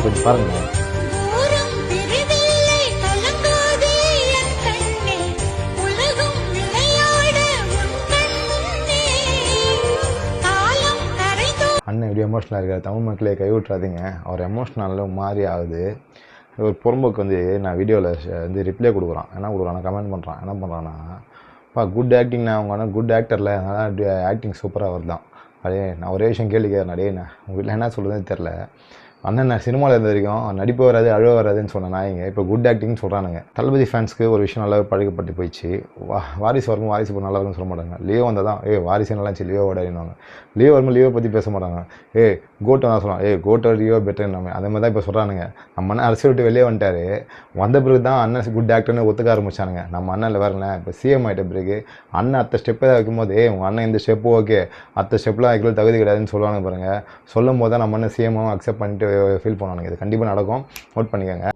கொஞ்சம் பாருங்க. அண்ணன் இப்படி எமோஷனலாக இருக்கார். தமிழ் மக்களே கைவிட்றாதீங்க. அவர் எமோஷ்னலில் மாறி ஆகுது. ஒரு பொறும்போக்கு வந்து நான் வீடியோவில் வந்து ரிப்ளை கொடுக்குறான். என்ன கொடுக்குறான், கமெண்ட் பண்ணுறான். என்ன பண்ணுறான்னா, குட் ஆக்டிங்ண்ணா, அவங்க ஆனால் குட் ஆக்டரில் அதனால் ஆக்டிங் சூப்பராக வருதான். அப்படியே நான் ஒரே விஷயம் கேள்வி கேட்குறேன். அடே நான் உங்கள் வீட்டில் என்ன சொல்கிறதுன்னு தெரில. அண்ணன் நான் சினிமாவில் இருந்த வரைக்கும் நடிப்பு வராது அழுவ வராதுன்னு சொன்ன நாய்ங்க இப்போ குட் ஆக்டிங்னு சொல்கிறானுங்க. தளபதி ஃபேன்ஸ்க்கு ஒரு விஷயம் நல்லாவே பழக்கப்பட்டு போயிடுச்சு. வாரிசு வரும்போது வாரிசு இப்போ நல்லா இருக்குன்னு சொல்ல மாட்டாங்க. லியோ வந்தால் தான் வாரிசு நல்லா இருந்துச்சு, லியோ ஓடாடினாங்க. லியோ வரும்போது லியோ பற்றி பேச மாட்டாங்க. கோட்டை தான் சொல்லுவாங்க, கோட்டை லியோ பெட்டர்னாமே. அதே மாதிரி தான் இப்போ சொல்கிறானுங்க. நம்ம அண்ணன் அரசியல் விட்டு வெளியே வந்துட்டார். வந்த பிறகு தான் அண்ணன் குட் ஆக்டர்னு ஒத்துக்க ஆரம்பிச்சானுங்க. நம்ம அண்ணனில் வரல இப்போ சிஎம் ஆகிட்ட பிறகு அண்ணன் அத்தை ஸ்டெப்பை தான் வைக்கும்போது உங்கள் அண்ணன் இந்த ஸ்டெப்பு ஓகே, அத்தை ஸ்டெப்லாம் வைக்கல தகுதி கிடையாதுன்னு சொல்லுவாங்க பாருங்கள். சொல்லும் போது தான் நம்ம அண்ணன் சிஎம்மும் அக்செப்ட் பண்ணிட்டு ஃபீல் பண்ணுவானுங்க. இது கண்டிப்பாக நடக்கும், நோட் பண்ணிக்கோங்க.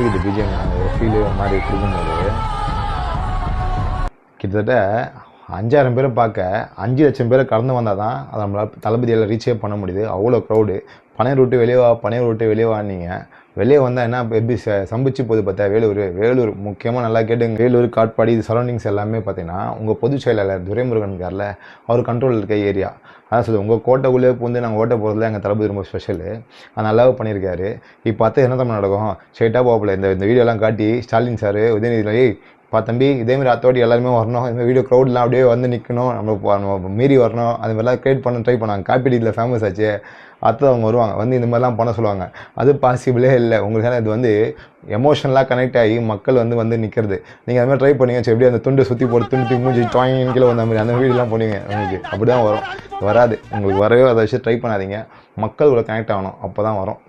இது பிஜிஎம் ஃபீல் மாதிரி கொடுக்கும்போது கிட்டத்தட்ட 5000 பேரை பார்க்க 5 லட்சம் பேரை கடந்து வந்தால் தான் அதை நம்மளால் தளபதியால் ரீச்சே பண்ண முடியுது. அவ்வளோ க்ரௌடு. பனையூர் விட்டு வெளியே வா, பனையூர் விட்டு வெளியே வாங்க. வெளியே வந்தால் என்ன எப்படி சம்பிச்சு போகுது பார்த்தா வேலூர் முக்கியமாக நல்லா கேட்டுங்க. வேலூர், காட்பாடி இது சரௌண்டிங்ஸ் எல்லாமே பார்த்தீங்கன்னா உங்கள் பொதுச் செயலாளர் துரைமுருகன் இருக்கார்ல, அவர் கண்ட்ரோல் இருக்க ஏரியா. அதான் சொல்லுது, உங்கள் கோட்டைக்குள்ளே பூந்து நாங்கள் ஓட்ட போகிறதுல எங்கள் தளபதி ரொம்ப ஸ்பெஷலு. அது நல்லாவே பண்ணியிருக்காரு. இப்போ பார்த்து என்ன தான் நடக்கும், ஸ்ட்ரெயிட்டாக போகல. இந்த வீடியோலாம் காட்டி ஸ்டாலின் சார் உதயநிதி தம்பி இதேமாதிரி அத்தோடி எல்லாருமே வரணும், இதுமாதிரி வீடியோ க்ரௌட்லாம் அப்படியே வந்து நிற்கணும், நம்ம மீறி வரணும், அது மாதிரிலாம் க்ரியேட் பண்ண ட்ரை பண்ணாங்க. காப்பீடு இதில் ஃபேமஸ் ஆச்சு. அடுத்து அவங்க வருவாங்க வந்து இந்த மாதிரிலாம் பண்ண சொல்லுவாங்க. அது பாசிபிளே இல்லை. உங்களுக்கு இது வந்து எமோஷனலாக கனெக்ட் ஆகி மக்கள் வந்து நிற்கிறது. நீங்கள் அது மாதிரி ட்ரை பண்ணிங்க எப்படி அந்த துண்டு சுற்றி போட்டு துண்டு மூஞ்சி டாயின் கீழே வந்த மாதிரி அந்த வீடியோலாம் பண்ணுவீங்க. உங்களுக்கு அப்படி தான் வரும். வராது. உங்களுக்கு வரவே அதை வச்சு ட்ரை பண்ணாதீங்க. மக்கள் கூட கனெக்ட் ஆகணும், அப்போ தான் வரும்.